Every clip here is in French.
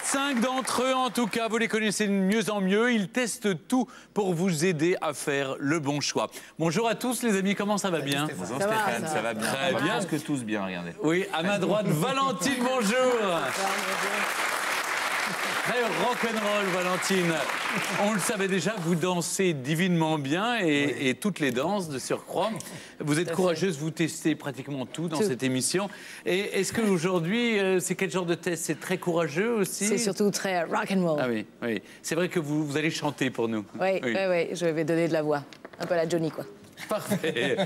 5 d'entre eux, en tout cas, vous les connaissez de mieux en mieux. Ils testent tout pour vous aider à faire le bon choix. Bonjour à tous les amis, comment ça va bien? Bonjour Stéphane, ça va bien. Très bien. Parce que tous bien, regardez. Oui, à ma droite, Valentine, bonjour. Très rock'n'roll, Valentine. On le savait déjà, vous dansez divinement bien et toutes les danses de surcroît. Vous êtes courageuse, vous testez pratiquement tout dans cette émission. Et est-ce qu'aujourd'hui, c'est quel genre de test? C'est très courageux aussi? C'est surtout très rock'n'roll. Ah oui, oui. C'est vrai que vous allez chanter pour nous. Oui, oui, oui, je vais donner de la voix. Un peu à la Johnny, quoi. Parfait.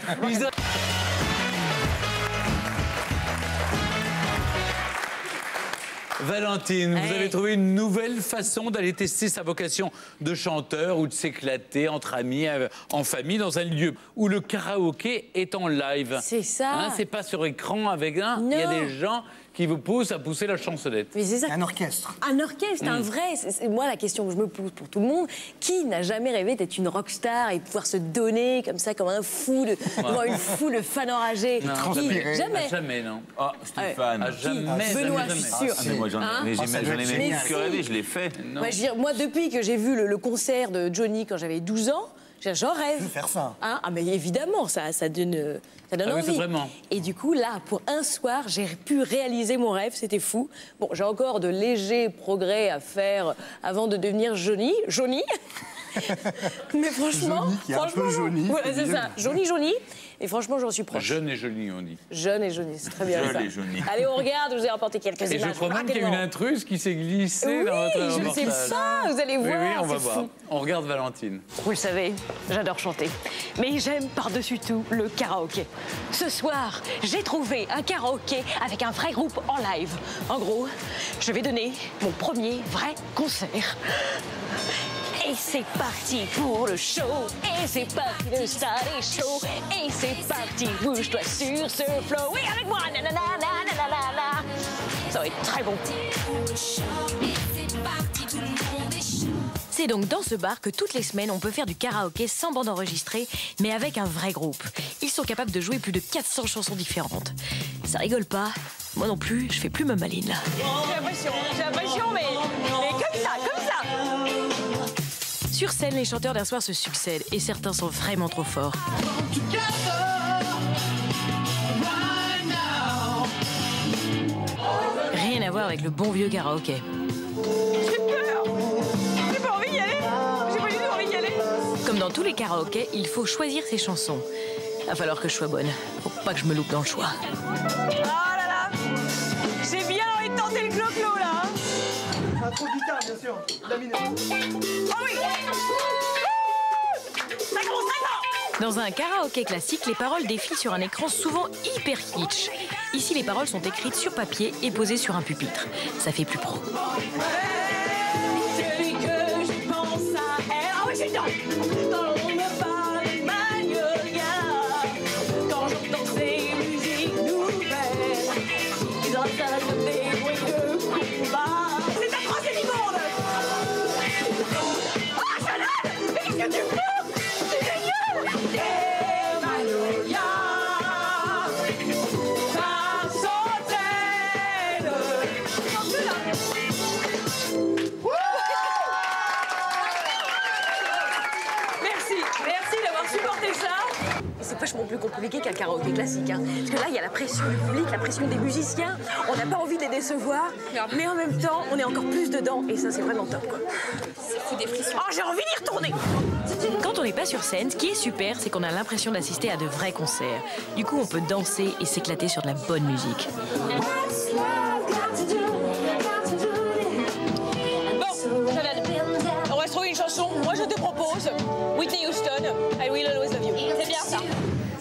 Valentine, vous avez trouvé une nouvelle façon d'aller tester sa vocation de chanteur ou de s'éclater entre amis, en famille, dans un lieu où le karaoké est en live. C'est ça. Hein, c'est pas sur écran avec un. Il y a des gens qui vous poussent à pousser la chansonnette. Mais c'est ça. Un orchestre. Un orchestre, un vrai. C'est moi la question que je me pose pour tout le monde. Qui n'a jamais rêvé d'être une rockstar et de pouvoir se donner comme ça, comme un fou, devant une foule de fans enragés? Jamais. Jamais, non. Ah, Stéphane. Jamais. Benoît, jamais. je suis sûre. Ah, mais moi, j'en ai même plus que rêvé, je l'ai fait. Moi, je veux dire, moi, depuis que j'ai vu le concert de Johnny quand j'avais 12 ans, j'en rêve. Je veux faire ça. Hein, ah, mais évidemment, ça donne Ah oui, envie. vraiment. Et du coup, là, pour un soir, j'ai pu réaliser mon rêve, c'était fou. Bon, j'ai encore de légers progrès à faire avant de devenir Johnny. Mais franchement... Johnny qui est un peu Johnny. Voilà, c'est ça. Johnny. Et franchement, j'en suis proche. Jeune et joli, on dit. Jeune et Johnny, c'est très bien Jeune ça. et Johnny. Allez, on regarde, je vous ai apporté quelques Et images. je crois même qu'il y a une intruse qui s'est glissée Oui, dans votre je ne sais reportage. pas, vous allez Oui, voir. oui, on va c'est voir. fou. On regarde Valentine. Vous le savez, j'adore chanter. Mais j'aime par-dessus tout le karaoké. Ce soir, j'ai trouvé un karaoké avec un vrai groupe en live. En gros, je vais donner mon premier vrai concert. Et c'est parti pour le show. Et c'est parti, le stade est chaud. Et c'est parti, bouge-toi sur ce flow. Oui, avec moi, nanana, nanana. Ça va être très bon. C'est donc dans ce bar que toutes les semaines, on peut faire du karaoké sans bande enregistrée, mais avec un vrai groupe. Ils sont capables de jouer plus de 400 chansons différentes. Ça rigole pas. Moi non plus, je fais plus ma maline, là. J'ai l'impression, mais comme ça. Sur scène, les chanteurs d'un soir se succèdent et certains sont vraiment trop forts. Rien à voir avec le bon vieux karaoké. J'ai peur. J'ai pas envie d'y aller. J'ai pas du tout envie d'y aller. Comme dans tous les karaokés, il faut choisir ses chansons. Va falloir que je sois bonne. Faut pas que je me loupe dans le choix. Ah là là. J'ai bien envie de tenter le clo-clo, là. Un trou de guitare, bien sûr. La minute. Oh oui. Ça commence très fort. Dans un karaoké classique, les paroles défilent sur un écran souvent hyper kitsch. Ici, les paroles sont écrites sur papier et posées sur un pupitre. Ça fait plus pro. Celui que je pense à elle. Ah oui, j'ai dedans. Quand on me parle de Magnolia, quand j'entends ces musiques nouvelles, ils entendent des bruits de combat. C'est atroce, c'est immonde. Ah, Chanel, mais qu'est-ce que tu fous? C'est génial. Des Magnolia, par centaines. Merci d'avoir supporté ça. C'est vachement plus compliqué qu'un karaoké classique. Hein. Parce que là, il y a la pression du public, la pression des musiciens. On n'a pas envie de les décevoir, mais en même temps, on est encore plus dedans. Et ça, c'est vraiment top, quoi. Ça fout des frissons. Oh, j'ai envie d'y retourner. Quand on n'est pas sur scène, ce qui est super, c'est qu'on a l'impression d'assister à de vrais concerts. Du coup, on peut danser et s'éclater sur de la bonne musique. Bon, Chanel, on va se trouver une chanson. Moi, je te propose Whitney Houston, I Will Always Love You. C'est bien ça.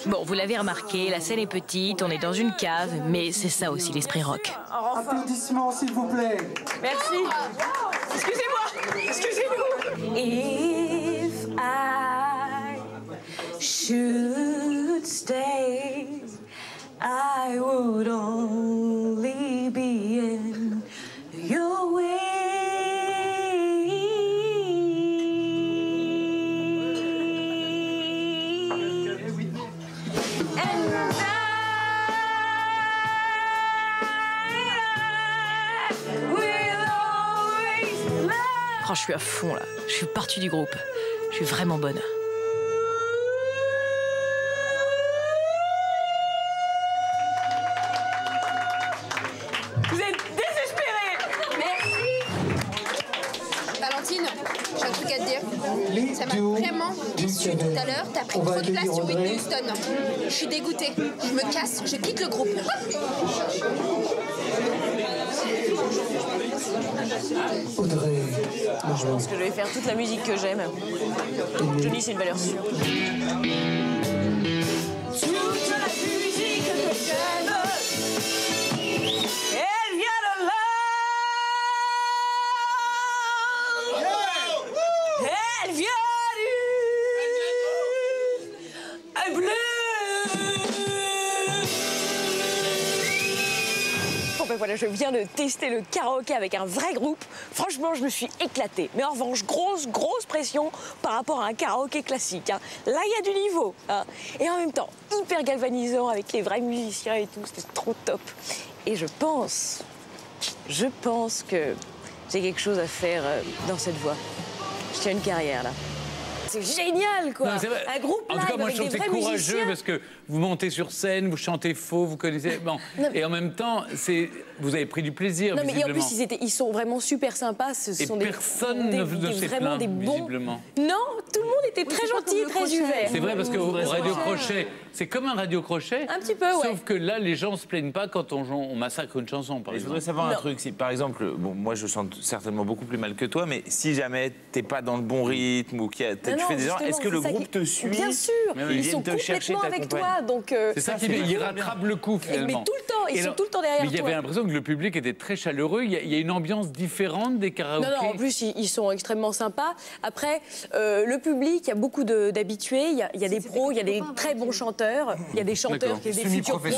Bon, vous l'avez remarqué, la scène est petite, on est dans une cave, mais c'est ça aussi l'esprit rock. Applaudissements, s'il vous plaît. Merci. Excusez-moi. Excusez-nous. If I should stay, I would only be in your way. And I will Oh, je suis à fond là. Je suis partie du groupe. Je suis vraiment bonne. Vous êtes désespérés. Valentine, j'ai un truc à te dire. Ça m'a vraiment déçue tout à l'heure. T'as pris trop de place sur Whitney Houston. Je suis dégoûtée. Je me casse, je quitte le groupe. Audrey, Parce que je vais faire toute la musique que j'aime. Johnny, c'est une valeur sûre. Toute la musique que j'aime, elle vient de là. Elle vient du bleu. Bon ben voilà, je viens de tester le karaoké avec un vrai groupe. Franchement, je me suis éclatée. Mais en revanche, grosse pression par rapport à un karaoké classique. Hein. Là, il y a du niveau. Hein. Et en même temps, hyper galvanisant avec les vrais musiciens et tout. C'était trop top. Et je pense que j'ai quelque chose à faire dans cette voie. Je tiens une carrière là. C'est génial, quoi. Non, c'est vrai. Un groupe En live tout cas, moi, je avec trouve des que c'est vrais courageux musiciens. parce que vous montez sur scène, vous chantez faux, vous connaissez. Bon. Et en même temps, vous avez pris du plaisir. Non, mais et en visiblement. plus, ils sont vraiment super sympas. Ce Et sont personne ne s'est vraiment plaint, des bons. visiblement. Non, tout le monde était très gentil, très ouvert. C'est vrai parce qu'au Radio Crochet, c'est comme un Radio Crochet. Un petit peu, ouais. Sauf que là, les gens se plaignent pas quand on massacre une chanson, par Et je exemple. voudrais savoir un truc. Si, par exemple, bon, moi je chante certainement beaucoup plus mal que toi, mais si jamais t'es pas dans le bon rythme ou tu Non, fais des erreurs, justement, est-ce que le c'est ça groupe te suit? Bien sûr, Ils ils viennent sont te chercher, complètement avec t'accompagnent. toi. Donc, C'est ça qui il rattrape le coup, finalement. Mais tout le temps, ils sont tout le temps derrière Mais il y toi. avait l'impression que le public était très chaleureux. Il y a une ambiance différente des karaokés. Non, en plus, ils sont extrêmement sympas. Après, le public, il y a beaucoup d'habitués, il y a des pros, il y a des très bons chanteurs, il y a des chanteurs qui sont des futurs pros,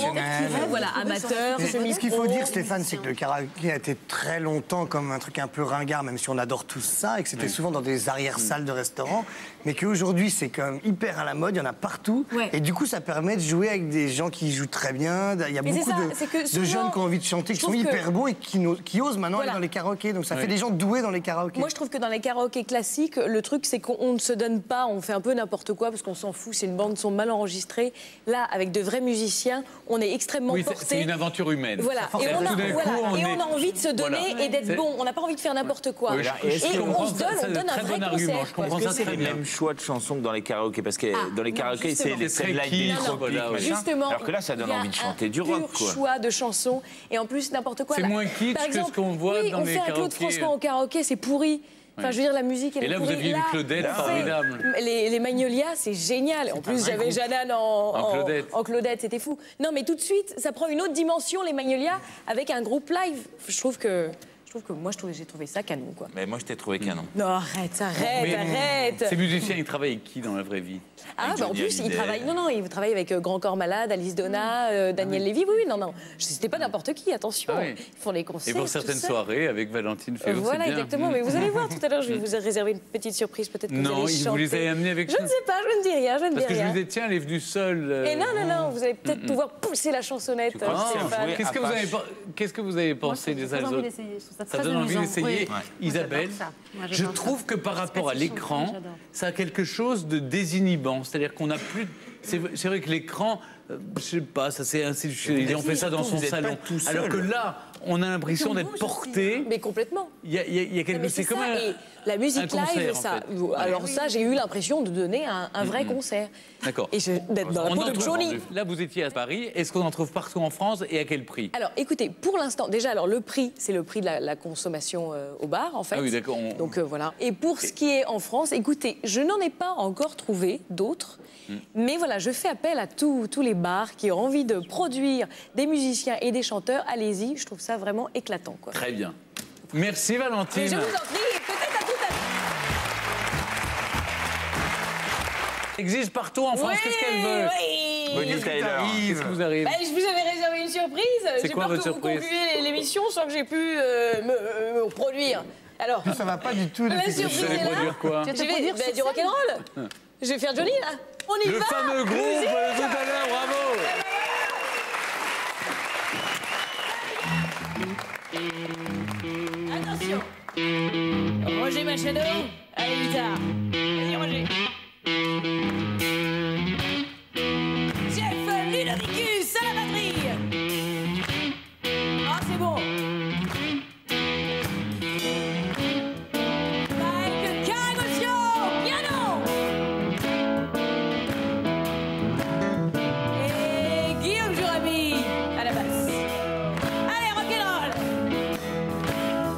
voilà, amateurs, Mais semi-pros. ce qu'il faut dire, Stéphane, c'est que le karaoké a été très longtemps comme un truc un peu ringard, même si on adore tout ça, et que c'était souvent dans des arrière-salles de restaurants, mais qu'aujourd'hui, c'est quand même hyper à la mode, il y en a partout, Ouais. et du coup, ça permet de jouer avec des gens qui jouent très bien. Il y a Mais beaucoup c'est ça, c'est que de souvent, jeunes qui ont envie de chanter, qui je sont trouve que- hyper bons et qui osent maintenant Voilà. aller dans les karaokés. Donc ça Oui. fait des gens doués dans les karaokés. Moi, je trouve que dans les karaokés classiques, le truc, c'est qu'on ne se donne pas, on fait un peu n'importe quoi parce qu'on s'en fout, c'est une bande son mal enregistrée. Là, avec de vrais musiciens, on est extrêmement Oui, porté. c'est une aventure humaine. Voilà, et C'est-à-dire on que a, tout d'un voilà, coup, on et est- on a envie de se donner Voilà. et d'être C'est- bon. On n'a pas envie de faire n'importe quoi. Oui, et on se donne, c'est on donne un très vrai bon argument. concert. Je quoi. comprends Est-ce que ça c'est très les bien. mêmes choix de chansons que dans les karaokés? Parce que dans les non, karaokés, c'est justement. c'est de la C'est très guitare, kitsch, tropique, voilà, machin. Justement, Alors que là, ça donne il y a envie de chanter un du rock, pur quoi. choix de chansons et en plus n'importe quoi. C'est Là, moins kitsch par que ce exemple, qu'on voit oui, dans on les fait un Claude karaokés. François en karaoké, c'est pourri. Enfin, je veux dire, la musique, elle Et est là, vous pourrie. aviez une Claudette on fait formidable. Les Magnolias, c'est génial. En plus, j'avais Jeanne En Claudette. en Claudette, c'était fou. Non, mais tout de suite, ça prend une autre dimension, les Magnolias, avec un groupe live. Je trouve que j'ai trouvé ça canon, quoi. Mais moi, je t'ai trouvé canon. Non, arrête, Mais arrête. Ces musiciens, ils travaillent avec qui dans la vraie vie? Ah, Avec bah en Johnny plus, il Hallyday. travaille. Non, il travaille avec Grand Corps Malade, Alice Donna, Daniel Lévy. Oui, non. C'était pas n'importe qui, attention. Ah oui. Ils font les concerts. Et pour tout certaines ça. soirées avec Valentine Féo, Voilà, c'est bien. exactement. Mais vous allez voir tout à l'heure, je vais vous réserver une petite surprise. Peut-être que Non, vous allez il vous chanter. les a amenés avec Je nous. ne sais pas, je ne dis rien, je ne dis Parce que je rien. vous ai dit, tiens, elle est venue seule. Et non, vous allez peut-être pouvoir pousser la chansonnette, crois que c'est Stéphane. joué Qu'est-ce que vous avez, qu'est-ce que vous avez pensé des autres? Ça donne envie d'essayer. Isabelle, je trouve que par rapport à l'écran, ça a quelque chose de désinhibant. C'est-à-dire qu'on n'a plus. C'est vrai que l'écran, je sais pas, ça c'est on fait ça dans son Vous êtes salon. pas tout seul. Alors que là, on a l'impression d'être porté. Mais complètement. Il y a Non, quelque mais c'est c'est comme ça. un. Et la musique un concert, live, en ça. fait. Alors ça, j'ai eu l'impression de donner un vrai concert. D'accord. Et d'être dans la On peau en de trouve- Johnny. Là, vous étiez à Paris. Est-ce qu'on en trouve partout en France et à quel prix? Alors, écoutez, pour l'instant, déjà, alors le prix, c'est le prix de la consommation au bar, en fait. Ah oui, d'accord. Donc voilà. Et pour ce qui est en France, écoutez, je n'en ai pas encore trouvé d'autres. Mais voilà, je fais appel à tous les bars qui ont envie de produire des musiciens et des chanteurs. Allez-y, je trouve ça vraiment éclatant, quoi. Très bien. Merci Valentine. Et je vous en prie, et peut-être à tout à l'heure. Existe partout en France. Qu'est-ce qu'elle veut? Oui. Bonnie Tyler. Qu'est-ce qui vous arrive? Bah, je vous avais réservé une surprise. C'est quoi votre surprise? J'ai peur que vous concluez l'émission sans que j'ai pu me reproduire. Alors, Ça va pas du tout. la depuis- surprise Vous allez est là. produire quoi? Je vais du rock'n'roll. Je vais faire Johnny, là. On y Le va. fameux groupe Musique. tout à l'heure, bravo. Attention. Roger Machado, à la guitare. Vas-y, Roger. Jeff Ludovicus à la batterie. Ah, c'est bon. Mike Cargosio, piano. Et Guillaume Jurami à la basse. Allez, rock'n'roll.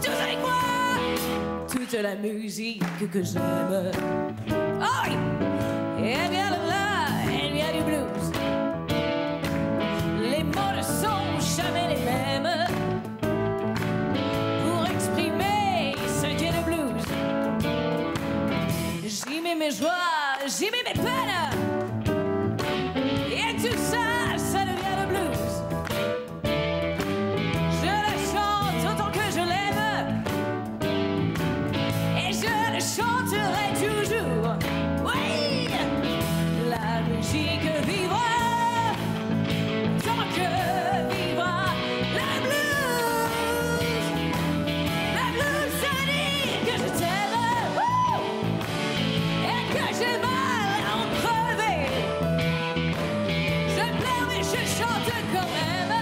Tous avec moi. Toute la musique que j'aime. Oh oui. Elle vient de là, elle vient du blues. Les mots ne sont jamais les mêmes pour exprimer ce qu'est le blues. J'y mets mes joies, j'y mets mes peines. Et tout ça, ça devient le blues. Je le chante autant que je l'aime. Et je le chanterai toujours. Oui, la musique vivra tant que vivra le blues. Le blues, ça dit que je t'aime. Wouh, et que j'ai mal à en crever. Je pleure mais je chante quand même.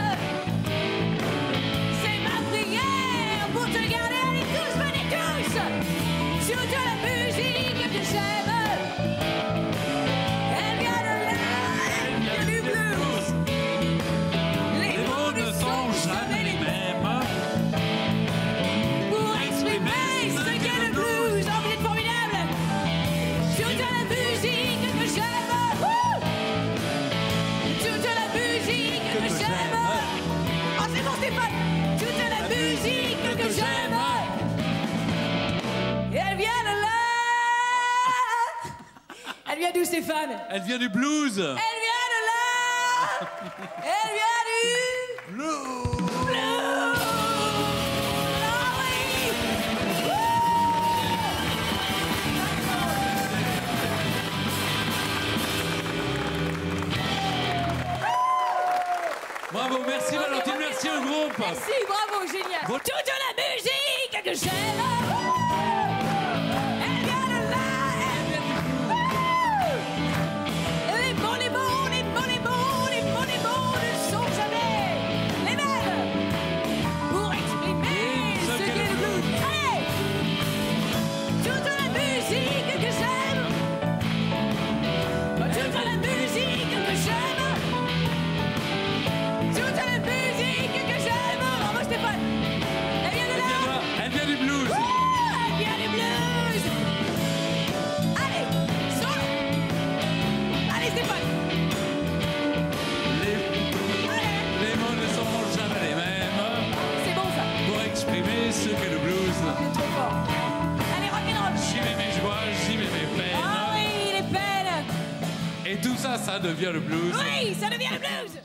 C'est ma prière pour te garder. Allez tous, venez tous. Sur de la musique que j'aime. Elle vient de là, elle vient du blues. Les mots ne sont jamais les mêmes pour exprimer ce qu'est le blues. Oh, vous êtes formidable. Sur de la musique que j'aime. Wouh, sur de la musique que j'aime. Oh, c'est bon, Stéphane. Sur de la musique que j'aime. Et elle vient de là. Elle vient d'où, Stéphane? Elle vient du blues. Elle vient de là. Elle vient du Blues. blues. Ah oui. Bravo, merci Valentine, merci au groupe. Merci, bravo, génial. Bon- Toute la musique que j'aime. Elle vient de là. Elle vient du blues. Les bons, les bons, les bons, les bons, les bons, les bons ne sont jamais les mêmes pour exprimer ce qu'est le blues. Allez, toute la musique que j'aime. Toute la musique que j'aime. Toute la musique que j'aime. Bravo Stéphane. Elle vient de là. Elle vient du blues. Elle vient du blues. Allez, solo. Allez Stéphane. Les mots ne sont jamais les mêmes C'est bon ça. pour exprimer ce qu'est le blues. C'est trop fort. Allez, rock'n'roll. J'y mets mes joies, j'y mets mes peines. Ah oui, les peines. Et tout ça, ça devient le blues. Oui, ça devient le blues.